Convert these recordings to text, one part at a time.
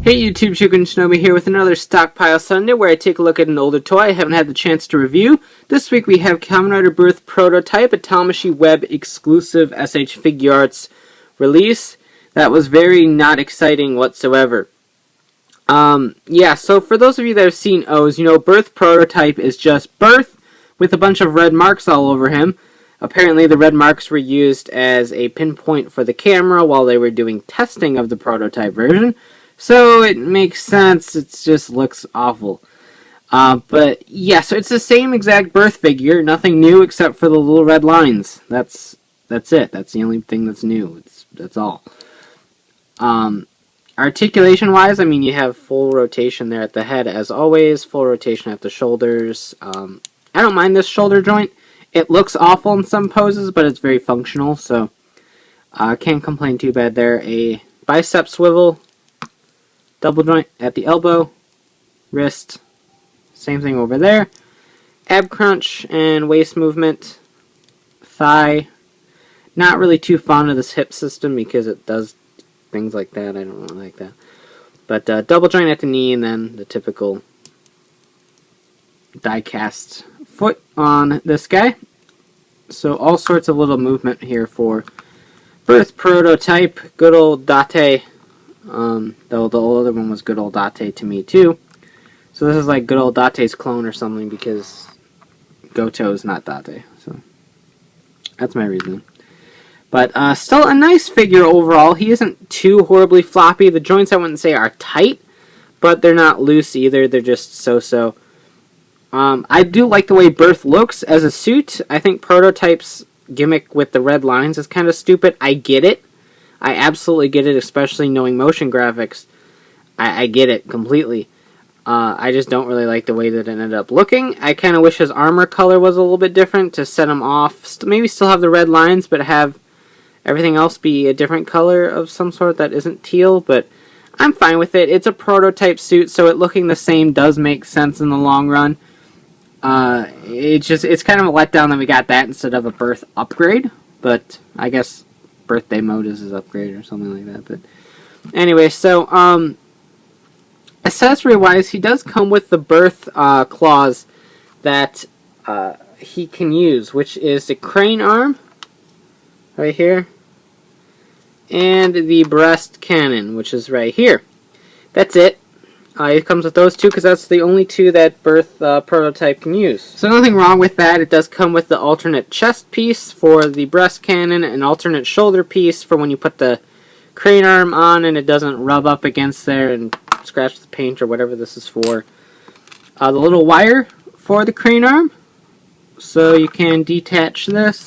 Hey YouTube, Chicken Shinobi here with another Stockpile Sunday where I take a look at an older toy I haven't had the chance to review. This week we have Kamen Rider Birth Prototype, a Tamashii Web exclusive S.H.Figuarts release. That was very not exciting whatsoever. So for those of you that have seen O's, you know Birth Prototype is just Birth with a bunch of red marks all over him. Apparently the red marks were used as a pinpoint for the camera while they were doing testing of the prototype version. So it makes sense, it just looks awful. But yeah, so it's the same exact Birth figure, nothing new except for the little red lines. That's it, that's the only thing that's new, that's all. Articulation wise, I mean you have full rotation there at the head as always, full rotation at the shoulders. I don't mind this shoulder joint. It looks awful in some poses, but it's very functional, so can't complain too bad there. A bicep swivel, double joint at the elbow, wrist, same thing over there. Ab crunch and waist movement, thigh. Not really too fond of this hip system because it does things like that. I don't really like that. But double joint at the knee and then the typical die cast foot on this guy. So all sorts of little movement here for Birth Prototype. Good old Date. Though the other one was good old Date to me too. So this is like good old Date's clone or something because Gotou is not Date. So that's my reason. But still a nice figure overall. He isn't too horribly floppy. The joints I wouldn't say are tight, but they're not loose either. They're just so-so. I do like the way Birth looks as a suit. I think Prototype's gimmick with the red lines is kind of stupid. I get it. I absolutely get it, especially knowing motion graphics. I get it completely. I just don't really like the way that it ended up looking. I kind of wish his armor color was a little bit different to set him off. Maybe still have the red lines, but have everything else be a different color of some sort that isn't teal. But I'm fine with it. It's a prototype suit, so it looking the same does make sense in the long run. It's kind of a letdown that we got that instead of a Birth upgrade. But I guess birthday mode is his upgrade or something like that. But anyway, so accessory wise, he does come with the Birth claws that he can use, which is the crane arm right here and the breast cannon, which is right here. That's it. It comes with those two because that's the only two that Birth Prototype can use. So nothing wrong with that. It does come with the alternate chest piece for the breast cannon, an alternate shoulder piece for when you put the crane arm on and it doesn't rub up against there and scratch the paint or whatever this is for. The little wire for the crane arm. So you can detach this.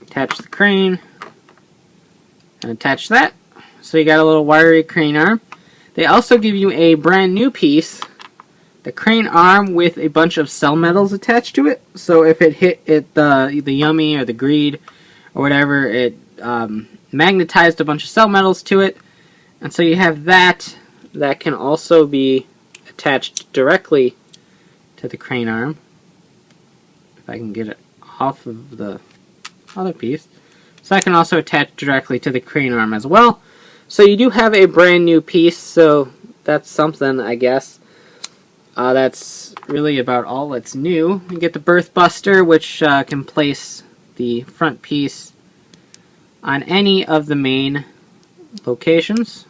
Attach the crane. And attach that. So you got a little wiry crane arm. They also give you a brand new piece, the crane arm with a bunch of cell metals attached to it. So if it hit the Yummy or the Greed or whatever, it magnetized a bunch of cell metals to it. And so you have that can also be attached directly to the crane arm. If I can get it off of the other piece. So that can also attach directly to the crane arm as well. So you do have a brand new piece, so that's something, I guess. That's really about all that's new. You get the Birth Buster, which can place the front piece on any of the main locations.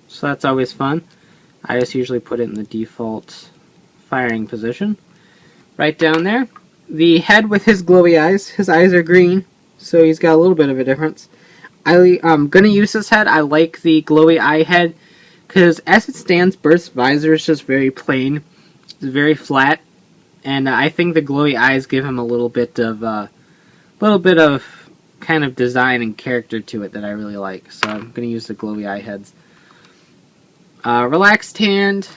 So that's always fun. I just usually put it in the default firing position. Right down there. The head with his glowy eyes. His eyes are green, so he's got a little bit of a difference. I'm going to use this head. I like the glowy eye head because as it stands, Birth's visor is just very plain. It's very flat. And I think the glowy eyes give him a little bit of kind of design and character to it that I really like. So I'm going to use the glowy eye heads. Relaxed hand.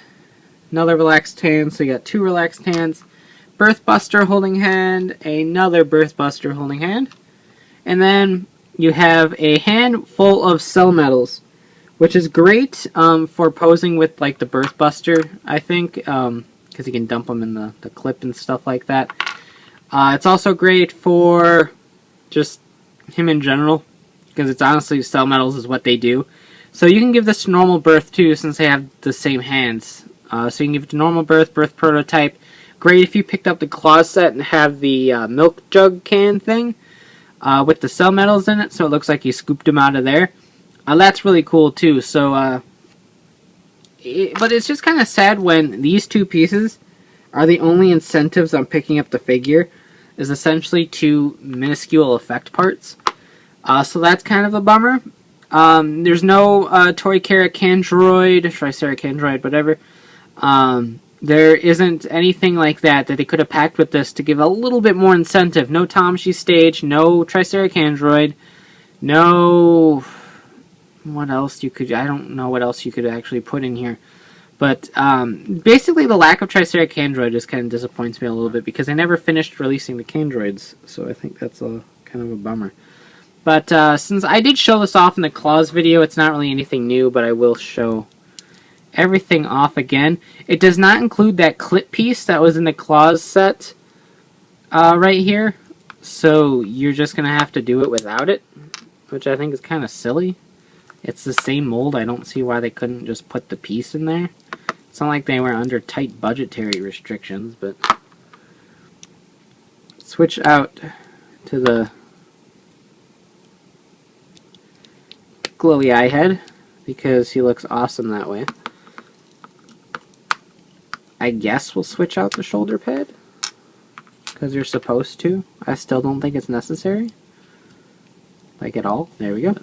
Another relaxed hand. So you got two relaxed hands. Birth Buster holding hand. Another Birth Buster holding hand. And then you have a hand full of cell metals, which is great for posing with like the Birth Buster, I think, because you can dump them in the clip and stuff like that. It's also great for just him in general, because it's honestly cell metals is what they do. So you can give this to normal birth too, since they have the same hands. So you can give it to normal birth, birth prototype. Great if you picked up the claw set and have the milk jug can thing with the cell metals in it, so it looks like you scooped them out of there. That's really cool too. So, but it's just kind of sad when these two pieces are the only incentives on picking up the figure, is essentially two minuscule effect parts. So that's kind of a bummer. There's no Tricera Candroid, whatever. There isn't anything like that they could have packed with this to give a little bit more incentive. No Tamashii stage, no Tricera Candroid, no... What else you could... I don't know what else you could actually put in here. But basically the lack of Tricera Candroid just kind of disappoints me a little bit, because they never finished releasing the Candroids, so I think that's kind of a bummer. But since I did show this off in the claws video, it's not really anything new, but I will show everything off again. It does not include that clip piece that was in the claws set right here, so you're just going to have to do it without it, which I think is kind of silly. It's the same mold. I don't see why they couldn't just put the piece in there. It's not like they were under tight budgetary restrictions, but switch out to the glowy eye head, because he looks awesome that way. I guess we'll switch out the shoulder pad, because you're supposed to. I still don't think it's necessary, like at all. There we go.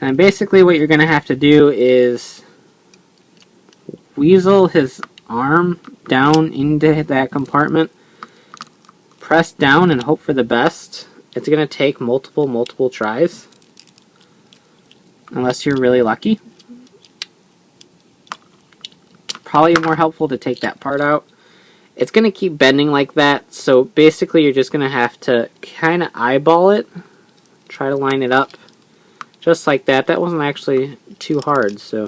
And basically what you're going to have to do is weasel his arm down into that compartment, press down and hope for the best. It's going to take multiple tries, unless you're really lucky. Probably more helpful to take that part out. It's going to keep bending like that, so basically you're just going to have to kind of eyeball it, try to line it up. Just like that. That wasn't actually too hard, so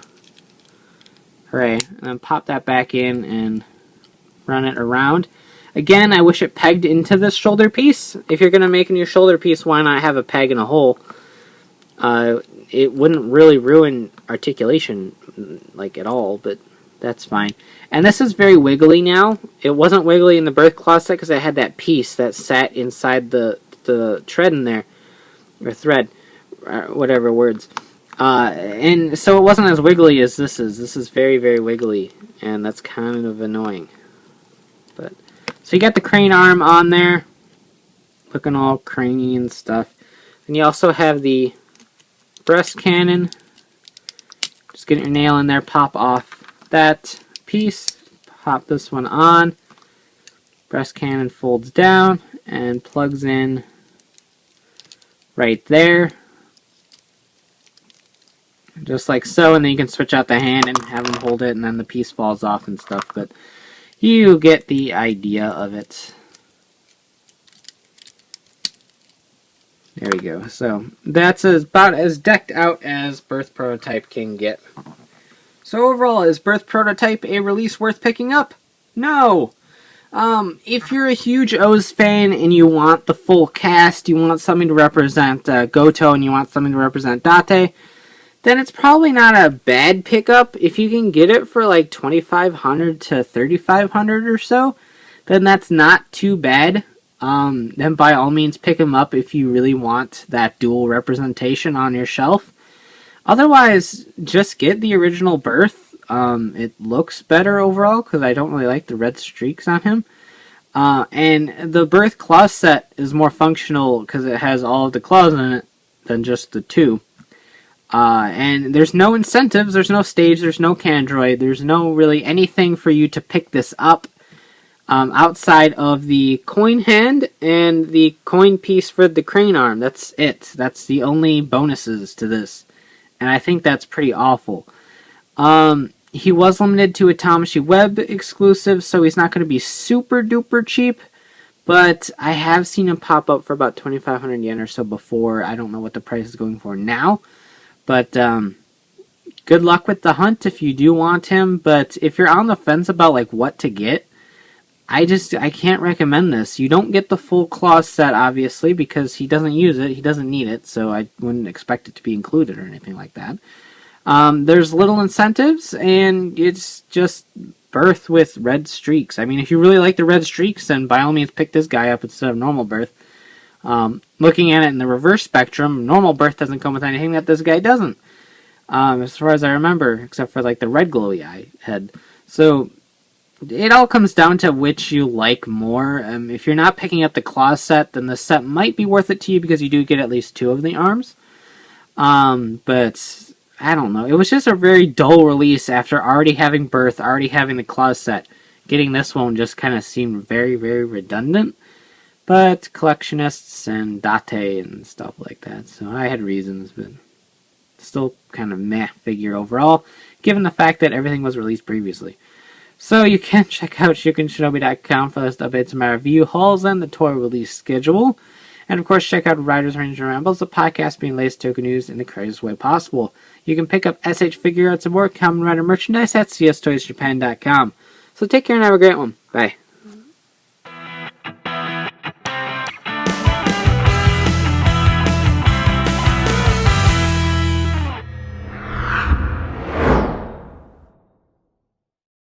hooray. And then pop that back in and run it around. Again, I wish it pegged into this shoulder piece. If you're going to make a new shoulder piece, why not have a peg and a hole? It wouldn't really ruin articulation, like, at all, but that's fine. And this is very wiggly now. It wasn't wiggly in the birth claw set because I had that piece that sat inside the thread in there, or thread. Whatever words. And so it wasn't as wiggly as this is. This is very, very wiggly, and that's kind of annoying. But so you got the crane arm on there, looking all craney and stuff. And you also have the breast cannon. Just get your nail in there, pop off that piece, pop this one on. Breast cannon folds down and plugs in right there. Just like so, and then you can switch out the hand and have him hold it, and then the piece falls off and stuff, but you get the idea of it. There we go. So that's about as decked out as Birth Prototype can get. So overall, is Birth Prototype a release worth picking up? No! If you're a huge O's fan and you want the full cast, you want something to represent Gotou, and you want something to represent Date, then it's probably not a bad pickup. If you can get it for like $2,500 to $3,500 or so, then that's not too bad. Then by all means pick them up if you really want that dual representation on your shelf. Otherwise, just get the original Birth. It looks better overall because I don't really like the red streaks on him. And the Birth claw set is more functional because it has all of the claws in it than just the two. And there's no incentives, there's no stage, there's no Candroid, there's no really anything for you to pick this up outside of the coin hand and the coin piece for the crane arm. That's it. That's the only bonuses to this. And I think that's pretty awful. He was limited to a Tamashii Web exclusive, so he's not going to be super duper cheap. But I have seen him pop up for about 2,500 yen or so before. I don't know what the price is going for now. But good luck with the hunt if you do want him. But if you're on the fence about like what to get, I can't recommend this. You don't get the full claws set, obviously, because he doesn't use it. He doesn't need it, so I wouldn't expect it to be included or anything like that. There's little incentives, and it's just Birth with red streaks. I mean, if you really like the red streaks, then by all means pick this guy up instead of normal Birth. Looking at it in the reverse spectrum, normal Birth doesn't come with anything that this guy doesn't. As far as I remember, except for like the red glowy eye head. So it all comes down to which you like more. If you're not picking up the claw set, then the set might be worth it to you because you do get at least 2 of the arms. But I don't know. It was just a very dull release after already having Birth, already having the claw set. Getting this one just kind of seemed very, very redundant. But collectionists and Date and stuff like that. So I had reasons, but still kind of meh figure overall, given the fact that everything was released previously. So you can check out shoukenshinobi.com for the updates on my review hauls and the toy release schedule. And of course, check out Riders, Rangers, and Rambles, the podcast being latest token news in the craziest way possible. You can pick up S.H.Figuarts and more Kamen Rider merchandise at cstoysjapan.com. So take care and have a great one. Bye.